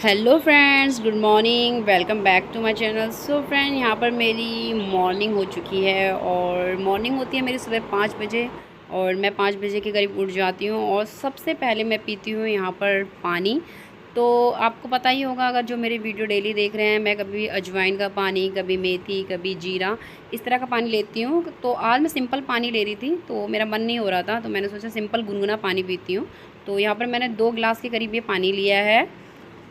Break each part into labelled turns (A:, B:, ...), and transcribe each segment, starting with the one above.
A: Hello friends, good morning. Welcome back to my channel. So friend, यहाँ पर मेरी morning हो चुकी है और मॉर्निंग होती है मेरी सुबह 5 बजे। और मैं 5 बजे के करीब उठ जाती हूँ और सबसे पहले मैं पीती हूँ यहाँ पर पानी। तो आपको पता ही होगा, अगर जो मेरी वीडियो डेली देख रहे हैं, मैं कभी अजवाइन का पानी, कभी मेथी, कभी जीरा, इस तरह का पानी लेती हूँ। तो आज मैं सिंपल पानी ले रही थी, तो मेरा मन नहीं हो रहा था, तो मैंने सोचा सिंपल गुनगुना पानी पीती हूँ। तो यहाँ पर मैंने 2 गिलास के करीब ये पानी लिया है।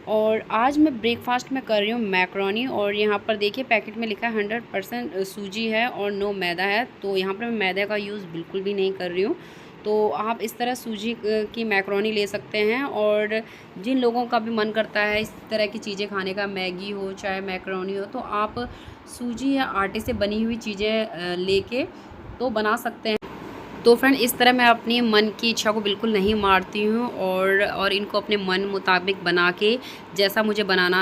A: और आज मैं ब्रेकफास्ट में कर रही हूँ मैक्रोनी। और यहाँ पर देखिए पैकेट में लिखा है 100% सूजी है और नो मैदा है। तो यहाँ पर मैं मैदे का यूज़ बिल्कुल भी नहीं कर रही हूँ। तो आप इस तरह सूजी की मैक्रोनी ले सकते हैं। और जिन लोगों का भी मन करता है इस तरह की चीज़ें खाने का, मैगी हो चाहे मैक्रोनी हो, तो आप सूजी या आटे से बनी हुई चीज़ें लेके तो बना सकते हैं। तो फ्रेंड, इस तरह मैं अपनी मन की इच्छा को बिल्कुल नहीं मारती हूँ और इनको अपने मन मुताबिक बना के जैसा मुझे बनाना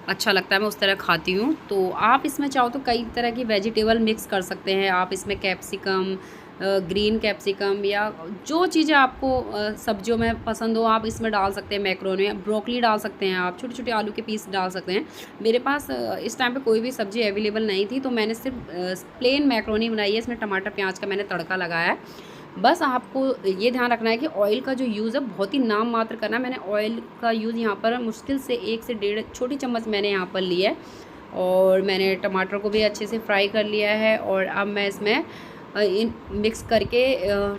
A: अच्छा लगता है मैं उस तरह खाती हूँ। तो आप इसमें चाहो तो कई तरह की वेजिटेबल मिक्स कर सकते हैं। आप इसमें कैप्सिकम, ग्रीन कैप्सिकम या जो चीज़ें आपको सब्जियों में पसंद हो आप इसमें डाल सकते हैं। मैक्रोनी में ब्रोकली डाल सकते हैं, आप छोटे छोटे आलू के पीस डाल सकते हैं। मेरे पास इस टाइम पे कोई भी सब्ज़ी अवेलेबल नहीं थी, तो मैंने सिर्फ प्लेन मैक्रोनी बनाई है। इसमें टमाटर प्याज का मैंने तड़का लगाया है। बस आपको ये ध्यान रखना है कि ऑयल का जो यूज़ है बहुत ही नाम मात्र करना है। मैंने ऑयल का यूज़ यहाँ पर मुश्किल से 1 से 1.5 छोटी चम्मच मैंने यहाँ पर लिया है। और मैंने टमाटर को भी अच्छे से फ्राई कर लिया है। और अब मैं इसमें इन मिक्स करके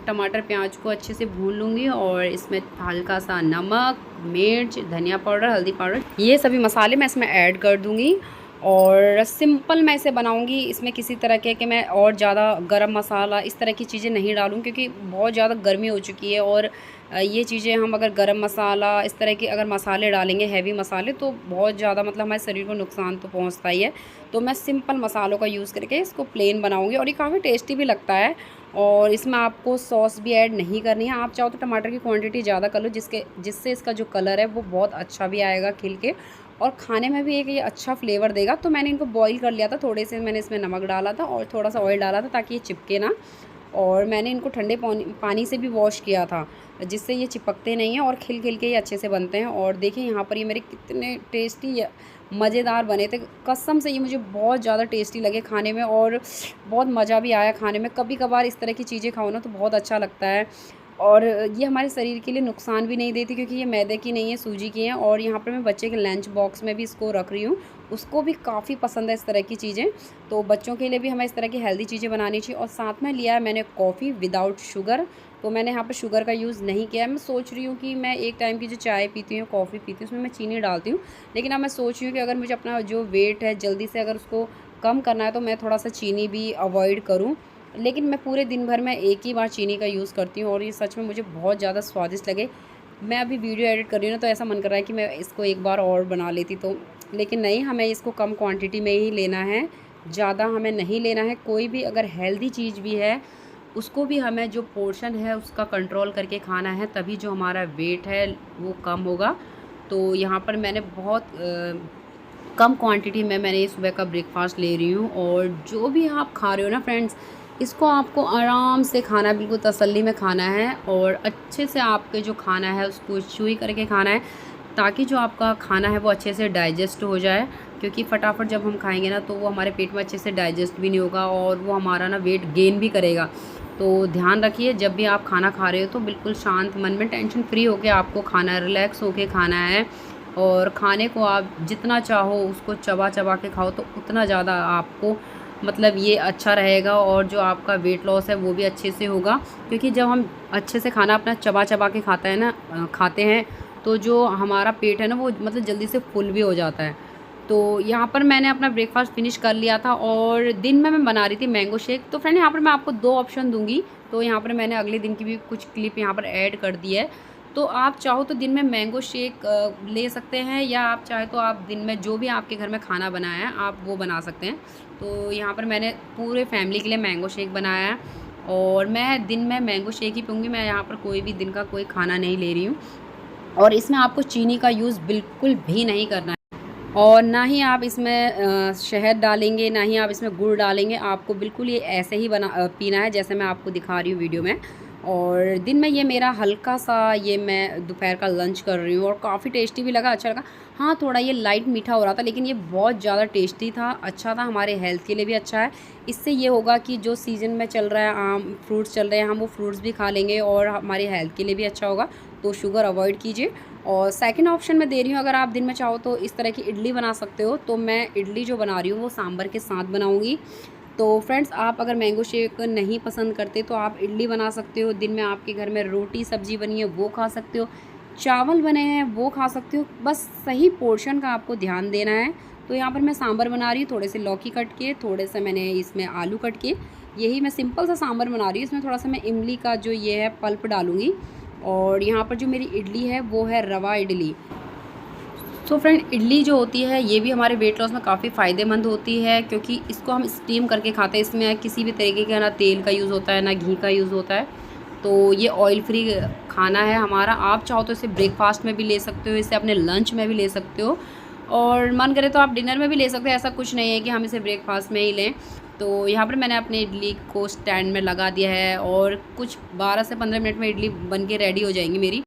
A: टमाटर प्याज को अच्छे से भून लूँगी। और इसमें हल्का सा नमक, मिर्च, धनिया पाउडर, हल्दी पाउडर, ये सभी मसाले मैं इसमें ऐड कर दूँगी। और सिंपल मैं इसे बनाऊँगी। इसमें किसी तरह के कि मैं और ज़्यादा गरम मसाला इस तरह की चीज़ें नहीं डालूँ, क्योंकि बहुत ज़्यादा गर्मी हो चुकी है। और ये चीज़ें हम अगर गरम मसाला इस तरह के अगर मसाले डालेंगे, हैवी मसाले, तो बहुत ज़्यादा मतलब हमारे शरीर को नुकसान तो पहुँचता ही है। तो मैं सिंपल मसालों का यूज़ करके इसको प्लेन बनाऊँगी और ये काफ़ी टेस्टी भी लगता है। और इसमें आपको सॉस भी ऐड नहीं करनी है। आप चाहो तो टमाटर की क्वांटिटी ज़्यादा कर लो, जिससे इसका जो कलर है वो बहुत अच्छा भी आएगा खिल के, और खाने में भी एक ये अच्छा फ्लेवर देगा। तो मैंने इनको बॉईल कर लिया था, थोड़े से मैंने इसमें नमक डाला था और थोड़ा सा ऑयल डाला था ताकि ये चिपके ना। और मैंने इनको ठंडे पानी से भी वॉश किया था, जिससे ये चिपकते नहीं हैं और खिल खिल के ये अच्छे से बनते हैं। और देखिए यहाँ पर ये मेरे कितने टेस्टी मज़ेदार बने थे। कसम से ये मुझे बहुत ज़्यादा टेस्टी लगे खाने में और बहुत मज़ा भी आया खाने में। कभी कभार इस तरह की चीज़ें खाओ ना तो बहुत अच्छा लगता है। और ये हमारे शरीर के लिए नुकसान भी नहीं देती, क्योंकि ये मैदे की नहीं है, सूजी की है। और यहाँ पर मैं बच्चे के लंच बॉक्स में भी इसको रख रही हूँ, उसको भी काफ़ी पसंद है इस तरह की चीज़ें। तो बच्चों के लिए भी हमें इस तरह की हेल्दी चीज़ें बनानी चाहिए। और साथ में लिया है मैंने कॉफ़ी विदाउट शुगर। तो मैंने यहाँ पर शुगर का यूज़ नहीं किया है। मैं सोच रही हूँ कि मैं एक टाइम की जो चाय पीती हूँ, कॉफ़ी पीती हूँ, उसमें मैं चीनी डालती हूँ। लेकिन अब मैं सोच रही हूँ कि अगर मुझे अपना जो वेट है जल्दी से अगर उसको कम करना है, तो मैं थोड़ा सा चीनी भी अवॉइड करूँ। लेकिन मैं पूरे दिन भर में एक ही बार चीनी का यूज़ करती हूँ और ये सच में मुझे बहुत ज़्यादा स्वादिष्ट लगे। मैं अभी वीडियो एडिट कर रही हूँ ना, तो ऐसा मन कर रहा है कि मैं इसको एक बार और बना लेती, तो लेकिन नहीं, हमें इसको कम क्वांटिटी में ही लेना है, ज़्यादा हमें नहीं लेना है। कोई भी अगर हेल्दी चीज़ भी है उसको भी हमें जो पोर्शन है उसका कंट्रोल करके खाना है, तभी जो हमारा वेट है वो कम होगा। तो यहाँ पर मैंने बहुत कम क्वांटिटी में मैंने सुबह का ब्रेकफास्ट ले रही हूँ। और जो भी आप खा रहे हो ना फ्रेंड्स, इसको आपको आराम से खाना है, बिल्कुल तसल्ली में खाना है। और अच्छे से आपके जो खाना है उसको चूई करके खाना है, ताकि जो आपका खाना है वो अच्छे से डाइजेस्ट हो जाए। क्योंकि फटाफट जब हम खाएंगे ना तो वो हमारे पेट में अच्छे से डाइजेस्ट भी नहीं होगा और वो हमारा ना वेट गेन भी करेगा। तो ध्यान रखिए, जब भी आप खाना खा रहे हो तो बिल्कुल शांत मन में, टेंशन फ्री होकर आपको खाना है, रिलैक्स होकर खाना है। और खाने को आप जितना चाहो उसको चबा चबा के खाओ, तो उतना ज़्यादा आपको मतलब ये अच्छा रहेगा। और जो आपका वेट लॉस है वो भी अच्छे से होगा, क्योंकि जब हम अच्छे से खाना अपना चबा चबा के खाते हैं, तो जो हमारा पेट है ना वो मतलब जल्दी से फुल भी हो जाता है। तो यहाँ पर मैंने अपना ब्रेकफास्ट फिनिश कर लिया था और दिन में मैं बना रही थी मैंगो शेक। तो फ्रेंड, यहाँ पर मैं आपको 2 ऑप्शन दूँगी। तो यहाँ पर मैंने अगले दिन की भी कुछ क्लिप यहाँ पर ऐड कर दी है। तो आप चाहो तो दिन में मैंगो शेक ले सकते हैं, या आप चाहे तो आप दिन में जो भी आपके घर में खाना बनाया है आप वो बना सकते हैं। तो यहाँ पर मैंने पूरे फैमिली के लिए मैंगो शेक बनाया है और मैं दिन में मैंगो शेक ही पीऊँगी। मैं यहाँ पर कोई भी दिन का कोई खाना नहीं ले रही हूँ। और इसमें आपको चीनी का यूज़ बिल्कुल भी नहीं करना है। और ना ही आप इसमें शहद डालेंगे, ना ही आप इसमें गुड़ डालेंगे। आपको बिल्कुल ये ऐसे ही पीना है जैसे मैं आपको दिखा रही हूँ वीडियो में। और दिन में ये मेरा हल्का सा ये मैं दोपहर का लंच कर रही हूँ और काफ़ी टेस्टी भी लगा, अच्छा लगा। हाँ, थोड़ा ये लाइट मीठा हो रहा था लेकिन ये बहुत ज़्यादा टेस्टी था, अच्छा था, हमारे हेल्थ के लिए भी अच्छा है। इससे ये होगा कि जो सीज़न में चल रहा है आम फ्रूट्स चल रहे हैं, हम वो फ्रूट्स भी खा लेंगे और हमारी हेल्थ के लिए भी अच्छा होगा। तो शुगर अवॉइड कीजिए। और सेकंड ऑप्शन मैं दे रही हूँ, अगर आप दिन में चाहो तो इस तरह की इडली बना सकते हो। तो मैं इडली जो बना रही हूँ वो सांभर के साथ बनाऊँगी। तो फ्रेंड्स, आप अगर मैंगो शेक नहीं पसंद करते तो आप इडली बना सकते हो। दिन में आपके घर में रोटी सब्ज़ी बनी है वो खा सकते हो, चावल बने हैं वो खा सकते हो, बस सही पोर्शन का आपको ध्यान देना है। तो यहाँ पर मैं सांभर बना रही हूँ, थोड़े से लौकी कट के, थोड़े से मैंने इसमें आलू कट के, यही मैं सिंपल सा सांभर बना रही हूँ। इसमें थोड़ा सा मैं इमली का जो ये है पल्प डालूँगी। और यहाँ पर जो मेरी इडली है वो है रवा इडली। तो फ्रेंड, इडली जो होती है ये भी हमारे वेट लॉस में काफ़ी फ़ायदेमंद होती है, क्योंकि इसको हम स्टीम करके खाते हैं। इसमें किसी भी तरीके का ना तेल का यूज़ होता है ना घी का यूज़ होता है। तो ये ऑयल फ्री खाना है हमारा। आप चाहो तो इसे ब्रेकफास्ट में भी ले सकते हो, इसे अपने लंच में भी ले सकते हो, और मन करे तो आप डिनर में भी ले सकते हो। ऐसा कुछ नहीं है कि हम इसे ब्रेकफास्ट में ही लें। तो यहाँ पर मैंने अपने इडली को स्टैंड में लगा दिया है और कुछ 12 से 15 मिनट में इडली बन के रेडी हो जाएंगी मेरी।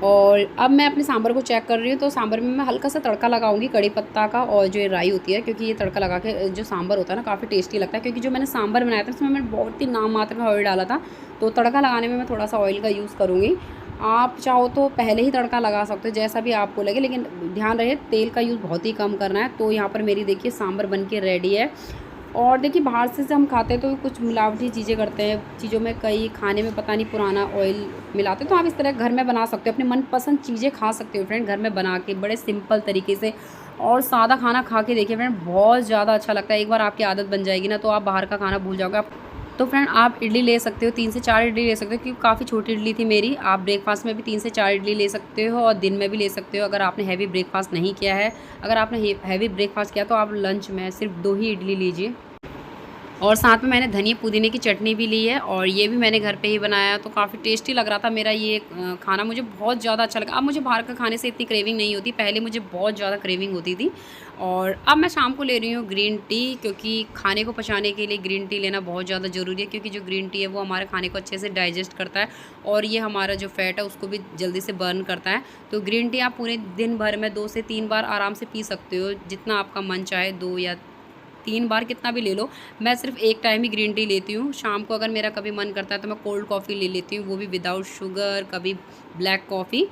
A: और अब मैं अपने सांभर को चेक कर रही हूँ। तो सांभर में मैं हल्का सा तड़का लगाऊंगी कड़ी पत्ता का और जो ये राई होती है, क्योंकि ये तड़का लगा के जो सांभर होता है ना काफ़ी टेस्टी लगता है। क्योंकि जो मैंने सांभर बनाया था उसमें मैंने बहुत ही नाम मात्र का ऑयल डाला था, तो तड़का लगाने में मैं थोड़ा सा ऑयल का यूज़ करूँगी। आप चाहो तो पहले ही तड़का लगा सकते हो, जैसा भी आपको लगे, लेकिन ध्यान रहे तेल का यूज़ बहुत ही कम करना है। तो यहाँ पर मेरी देखिए सांभर बन के रेडी है। और देखिए, बाहर से हम खाते हैं तो कुछ मिलावटी चीज़ें करते हैं, चीज़ों में कई खाने में पता नहीं पुराना ऑयल मिलाते हैं। तो आप इस तरह घर में बना सकते हो, अपने मनपसंद चीज़ें खा सकते हो फ्रेंड, घर में बना के बड़े सिंपल तरीके से। और सादा खाना खा के देखिए फ्रेंड, बहुत ज़्यादा अच्छा लगता है। एक बार आपकी आदत बन जाएगी ना तो आप बाहर का खाना भूल जाओगे आप। तो फ्रेंड, आप इडली ले सकते हो, 3 से 4 इडली ले सकते हो, क्योंकि काफ़ी छोटी इडली थी मेरी। आप ब्रेकफास्ट में भी 3 से 4 इडली ले सकते हो और दिन में भी ले सकते हो, अगर आपने हैवी ब्रेकफास्ट नहीं किया है। अगर आपने हैवी ब्रेकफास्ट किया तो आप लंच में सिर्फ 2 ही इडली लीजिए। और साथ में मैंने धनिया पुदीने की चटनी भी ली है और ये भी मैंने घर पे ही बनाया, तो काफ़ी टेस्टी लग रहा था मेरा ये खाना, मुझे बहुत ज़्यादा अच्छा लगा। अब मुझे बाहर का खाने से इतनी क्रेविंग नहीं होती, पहले मुझे बहुत ज़्यादा क्रेविंग होती थी। और अब मैं शाम को ले रही हूँ ग्रीन टी, क्योंकि खाने को पचाने के लिए ग्रीन टी लेना बहुत ज़्यादा ज़रूरी है, क्योंकि जो ग्रीन टी है वो हमारे खाने को अच्छे से डाइजेस्ट करता है और ये हमारा जो फैट है उसको भी जल्दी से बर्न करता है। तो ग्रीन टी आप पूरे दिन भर में 2 से 3 बार आराम से पी सकते हो, जितना आपका मन चाहे, 2 या 3 बार कितना भी ले लो। मैं सिर्फ एक टाइम ही ग्रीन टी लेती हूँ। शाम को अगर मेरा कभी मन करता है तो मैं कोल्ड कॉफ़ी ले लेती हूँ, वो भी विदाउट शुगर, कभी ब्लैक कॉफ़ी।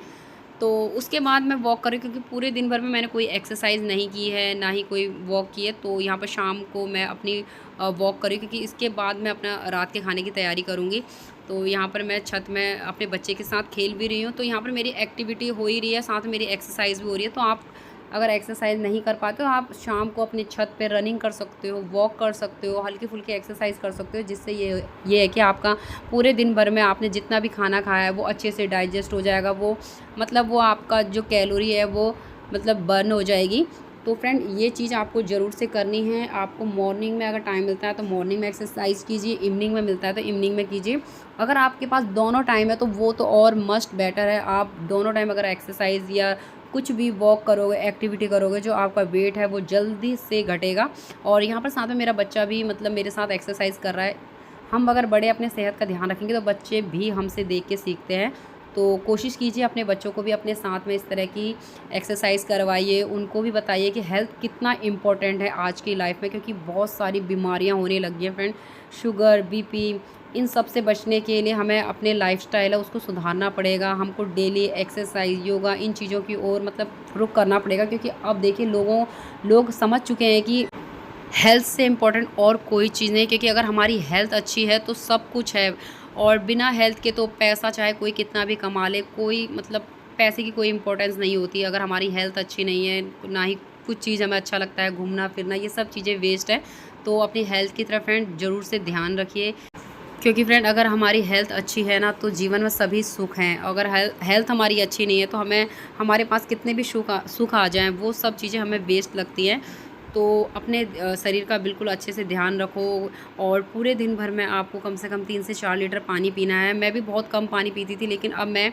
A: तो उसके बाद मैं वॉक करूँ, क्योंकि पूरे दिन भर में मैंने कोई एक्सरसाइज नहीं की है, ना ही कोई वॉक की है। तो यहाँ पर शाम को मैं अपनी वॉक करूँ, क्योंकि इसके बाद मैं अपना रात के खाने की तैयारी करूँगी। तो यहाँ पर मैं छत में अपने बच्चे के साथ खेल भी रही हूँ, तो यहाँ पर मेरी एक्टिविटी हो ही रही है, साथ में मेरी एक्सरसाइज भी हो रही है। तो आप अगर एक्सरसाइज नहीं कर पाते हो, आप शाम को अपने छत पे रनिंग कर सकते हो, वॉक कर सकते हो, हल्की फुल्की एक्सरसाइज कर सकते हो, जिससे ये है कि आपका पूरे दिन भर में आपने जितना भी खाना खाया है वो अच्छे से डाइजेस्ट हो जाएगा। वो मतलब वो आपका जो कैलोरी है वो मतलब बर्न हो जाएगी। तो फ्रेंड, ये चीज़ आपको ज़रूर से करनी है। आपको मॉर्निंग में अगर टाइम मिलता है तो मॉर्निंग में एक्सरसाइज कीजिए, इवनिंग में मिलता है तो इवनिंग में कीजिए। अगर आपके पास दोनों टाइम है तो वो तो और मस्ट बेटर है। आप दोनों टाइम अगर एक्सरसाइज या कुछ भी वॉक करोगे, एक्टिविटी करोगे, जो आपका वेट है वो जल्दी से घटेगा। और यहाँ पर साथ में मेरा बच्चा भी मतलब मेरे साथ एक्सरसाइज कर रहा है। हम अगर बड़े अपने सेहत का ध्यान रखेंगे तो बच्चे भी हमसे देख के सीखते हैं। तो कोशिश कीजिए अपने बच्चों को भी अपने साथ में इस तरह की एक्सरसाइज करवाइए, उनको भी बताइए कि हेल्थ कितना इम्पोर्टेंट है आज की लाइफ में, क्योंकि बहुत सारी बीमारियां होने लगी हैं फ्रेंड। शुगर, बीपी, इन सब से बचने के लिए हमें अपने लाइफस्टाइल है उसको सुधारना पड़ेगा। हमको डेली एक्सरसाइज, योगा, इन चीज़ों की ओर मतलब रुख करना पड़ेगा, क्योंकि अब देखिए लोग समझ चुके हैं कि हेल्थ से इम्पोर्टेंट और कोई चीज़ नहीं, क्योंकि अगर हमारी हेल्थ अच्छी है तो सब कुछ है। और बिना हेल्थ के तो पैसा चाहे कोई कितना भी कमा ले, कोई मतलब पैसे की कोई इम्पोर्टेंस नहीं होती। अगर हमारी हेल्थ अच्छी नहीं है, ना ही कुछ चीज़ हमें अच्छा लगता है, घूमना फिरना ये सब चीज़ें वेस्ट है। तो अपनी हेल्थ की तरफ फ्रेंड ज़रूर से ध्यान रखिए, क्योंकि फ्रेंड अगर हमारी हेल्थ अच्छी है ना तो जीवन में सभी सुख हैं। अगर हेल्थ हमारी अच्छी नहीं है तो हमारे पास कितने भी सुख आ जाएं, वो सब चीज़ें हमें वेस्ट लगती हैं। तो अपने शरीर का बिल्कुल अच्छे से ध्यान रखो। और पूरे दिन भर में आपको कम से कम 3 से 4 लीटर पानी पीना है। मैं भी बहुत कम पानी पीती थी, लेकिन अब मैं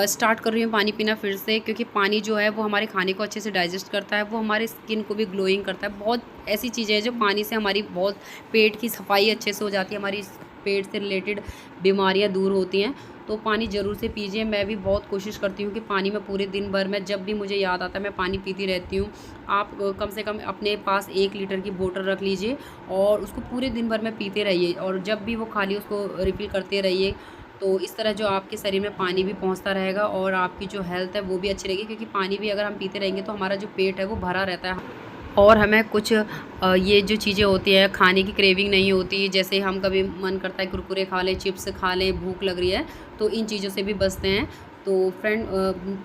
A: स्टार्ट कर रही हूँ पानी पीना फिर से, क्योंकि पानी जो है वो हमारे खाने को अच्छे से डाइजेस्ट करता है, वो हमारे स्किन को भी ग्लोइंग करता है। बहुत ऐसी चीज़ें हैं जो पानी से हमारी बहुत पेट की सफाई अच्छे से हो जाती है, हमारी पेट से रिलेटेड बीमारियाँ दूर होती हैं। तो पानी ज़रूर से पीजिए। मैं भी बहुत कोशिश करती हूँ कि पानी में पूरे दिन भर में जब भी मुझे याद आता है मैं पानी पीती रहती हूँ। आप कम से कम अपने पास 1 लीटर की बोतल रख लीजिए और उसको पूरे दिन भर में पीते रहिए, और जब भी वो खाली उसको रिफ़िल करते रहिए। तो इस तरह जो आपके शरीर में पानी भी पहुँचता रहेगा और आपकी जो हेल्थ है वो भी अच्छी रहेगी, क्योंकि पानी भी अगर हम पीते रहेंगे तो हमारा जो पेट है वो भरा रहता है। और हमें कुछ ये जो चीज़ें होती हैं खाने की क्रेविंग नहीं होती, जैसे हम कभी मन करता है कुरकुरे खा लें, चिप्स खा लें, भूख लग रही है, तो इन चीज़ों से भी बचते हैं। तो फ्रेंड,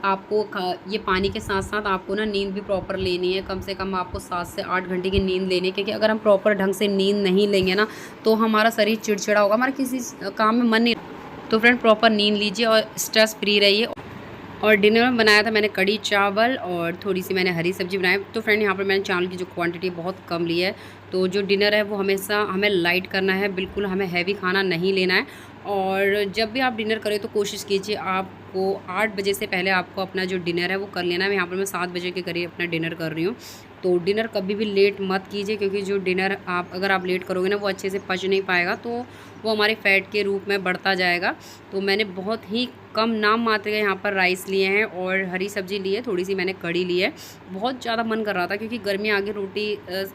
A: आपको ये पानी के साथ साथ आपको ना नींद भी प्रॉपर लेनी है। कम से कम आपको 7 से 8 घंटे की नींद लेनी है, क्योंकि अगर हम प्रॉपर ढंग से नींद नहीं लेंगे ना तो हमारा शरीर चिड़चिड़ा होगा, हमारा किसी काम में मन नहीं। तो फ्रेंड, प्रॉपर नींद लीजिए और स्ट्रेस फ्री रहिए। और डिनर में बनाया था मैंने कढ़ी चावल और थोड़ी सी मैंने हरी सब्ज़ी बनाई। तो फ्रेंड, यहाँ पर मैंने चावल की जो क्वांटिटी बहुत कम ली है। तो जो डिनर है वो हमेशा हमें लाइट करना है, बिल्कुल हमें हैवी खाना नहीं लेना है। और जब भी आप डिनर करें तो कोशिश कीजिए आपको 8 बजे से पहले आपको अपना जो डिनर है वो कर लेना है। यहाँ पर मैं 7 बजे के करीब अपना डिनर कर रही हूँ। तो डिनर कभी भी लेट मत कीजिए, क्योंकि जो डिनर अगर आप लेट करोगे ना वो अच्छे से पच नहीं पाएगा, तो वो हमारे फ़ैट के रूप में बढ़ता जाएगा। तो मैंने बहुत ही कम नाम मात्र के यहाँ पर राइस लिए हैं और हरी सब्ज़ी ली है, थोड़ी सी मैंने कढ़ी ली है। बहुत ज़्यादा मन कर रहा था, क्योंकि गर्मी आ गई,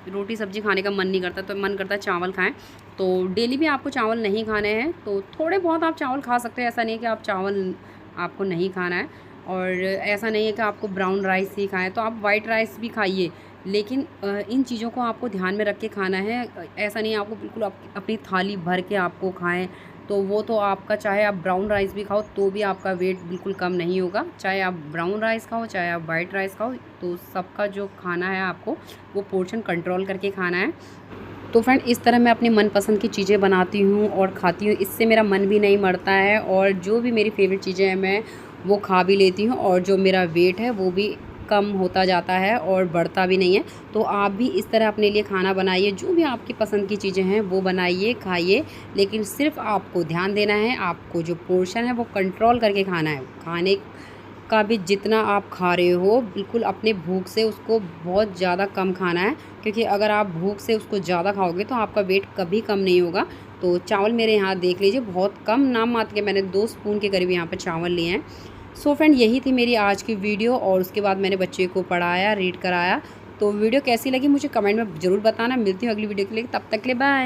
A: रोटी सब्ज़ी खाने का मन नहीं करता, तो मन करता है चावल खाएं। तो डेली भी आपको चावल नहीं खाने हैं, तो थोड़े बहुत आप चावल खा सकते हैं। ऐसा नहीं है कि आप चावल आपको नहीं खाना है, और ऐसा नहीं है कि आपको ब्राउन राइस ही खाएं, तो आप वाइट राइस भी खाइए। लेकिन इन चीज़ों को आपको ध्यान में रख के खाना है। ऐसा नहीं है आपको बिल्कुल अपनी थाली भर के आपको खाएं, तो वो तो आपका, चाहे आप ब्राउन राइस भी खाओ तो भी आपका वेट बिल्कुल कम नहीं होगा। चाहे आप ब्राउन राइस खाओ, चाहे आप वाइट राइस खाओ, तो सबका जो खाना है आपको वो पोर्शन कंट्रोल करके खाना है। तो फ्रेंड, इस तरह मैं अपनी मनपसंद की चीज़ें बनाती हूँ और खाती हूँ। इससे मेरा मन भी नहीं मरता है, और जो भी मेरी फेवरेट चीज़ें हैं मैं वो खा भी लेती हूँ, और जो मेरा वेट है वो भी कम होता जाता है और बढ़ता भी नहीं है। तो आप भी इस तरह अपने लिए खाना बनाइए, जो भी आपकी पसंद की चीज़ें हैं वो बनाइए, खाइए। लेकिन सिर्फ आपको ध्यान देना है, आपको जो पोर्शन है वो कंट्रोल करके खाना है। खाने का भी जितना आप खा रहे हो बिल्कुल अपने भूख से उसको बहुत ज़्यादा कम खाना है, क्योंकि अगर आप भूख से उसको ज़्यादा खाओगे तो आपका वेट कभी कम नहीं होगा। तो चावल मेरे यहाँ देख लीजिए बहुत कम नाम मात्र के, मैंने 2 स्पून के करीब यहाँ पर चावल लिए हैं। सो फ्रेंड, यही थी मेरी आज की वीडियो, और उसके बाद मैंने बच्चे को पढ़ाया, रीड कराया। तो वीडियो कैसी लगी मुझे कमेंट में ज़रूर बताना। मिलती हूँ अगली वीडियो के लिए, तब तक के लिए बाय।